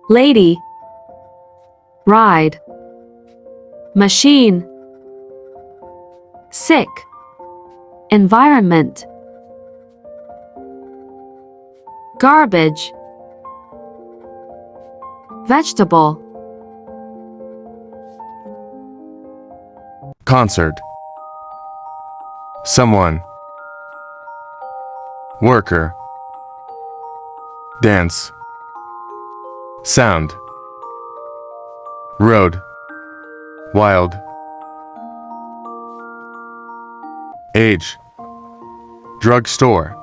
lady, ride, machine, sick, environment, garbage, vegetable, concert, someone, worker, dance, sound, road, wild, age, drugstore,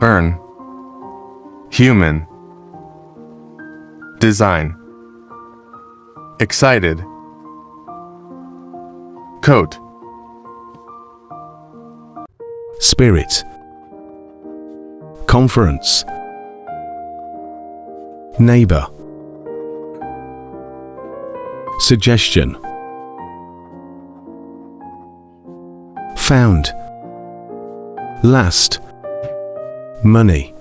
earn, human, design, excited, coat, spirit, conference, neighbor, suggestion, found, last, money,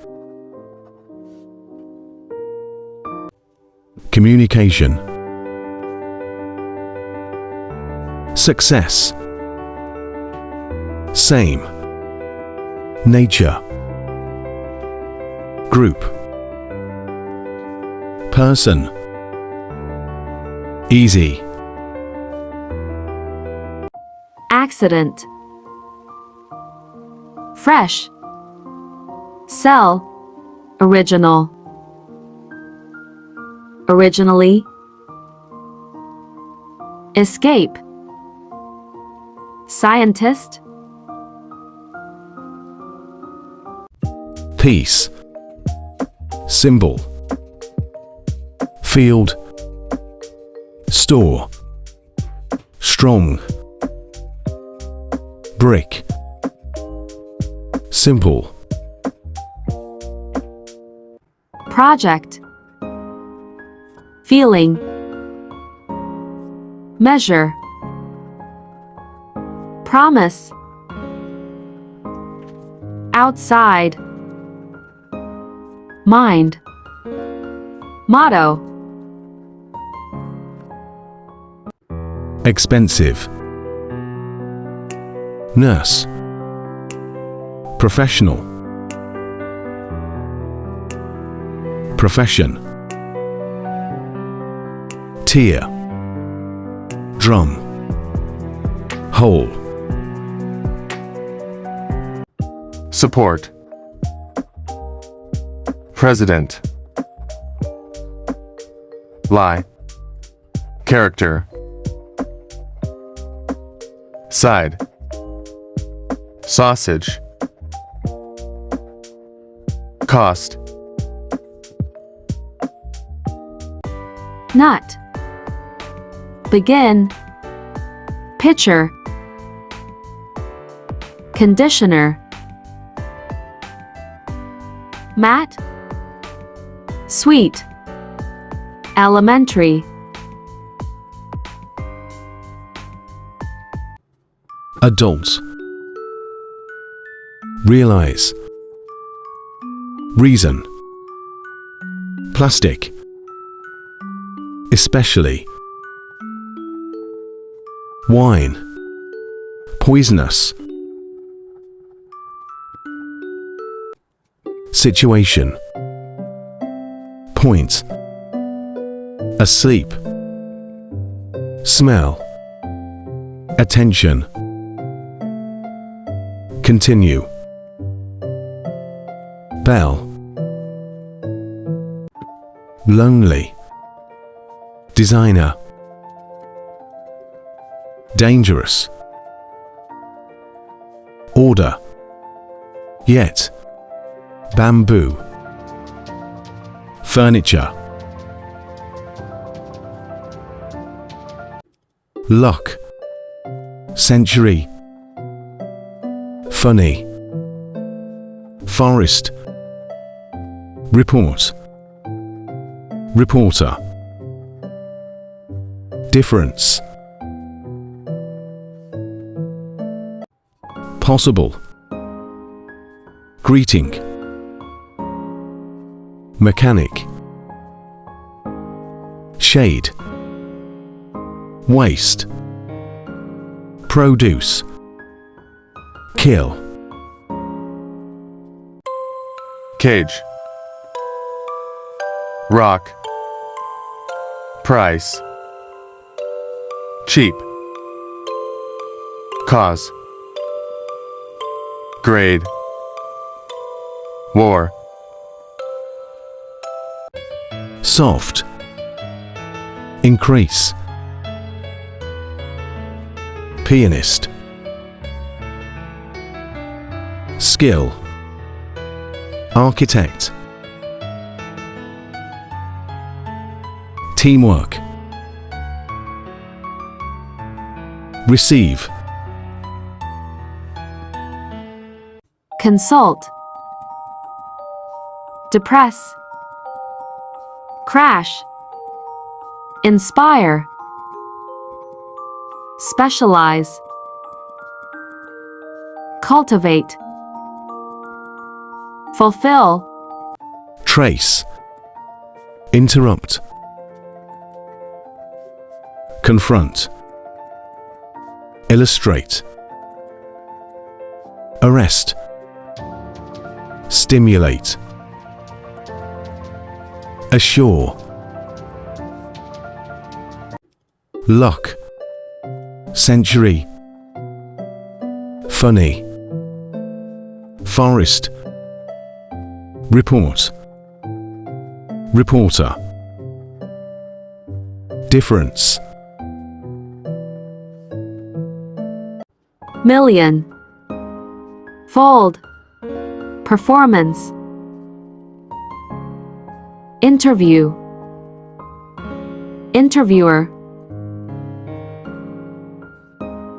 communication, success, same, nature, group, person, easy, accident, fresh, sell, original, originally, escape, scientist, peace, symbol, field, store, strong, brick, simple, project, feeling, measure, promise, outside, mind, motto, expensive, nurse, professional, profession, tear, drum, hole, support, president, lie, character, side, sausage, cost, nut, begin, pitcher, conditioner, mat, sweet, elementary, adults, realize, reason, plastic, especially, wine, poisonous, situation, point, asleep, smell, attention, continue, bell, lonely, designer, dangerous, order, yet, bamboo, furniture, luck, century, funny, forest, report, reporter, difference, possible, greeting, mechanic, shade, waste, produce, kill, cage, rock, price, cheap, cause, grade, war, soft, increase, pianist, skill, architect, teamwork, receive, consult, depress, crash, inspire, specialize, cultivate, fulfill, trace, interrupt, confront, illustrate, arrest, stimulate, assure, luck, century, funny, forest, report, reporter, difference, million, fold, performance, interview, interviewer,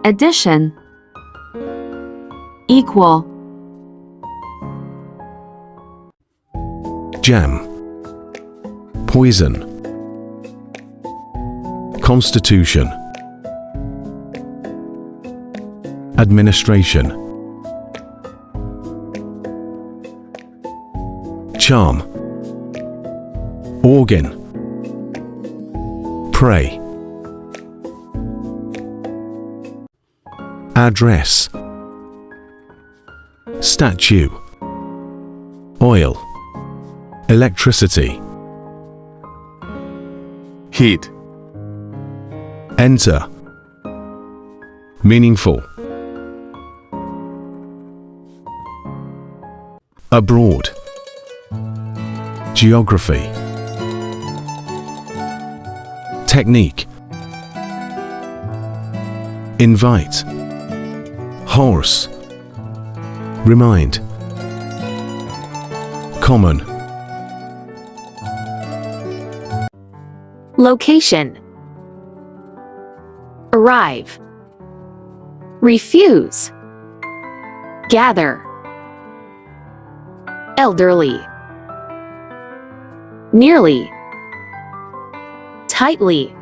addition, equal, jam, poison, constitution, administration, charm, organ, pray, address, statue, oil, electricity, heat, enter, meaningful, abroad, geography, technique, invite, horse, remind, common, location, arrive, refuse, gather, elderly, nearly, tightly,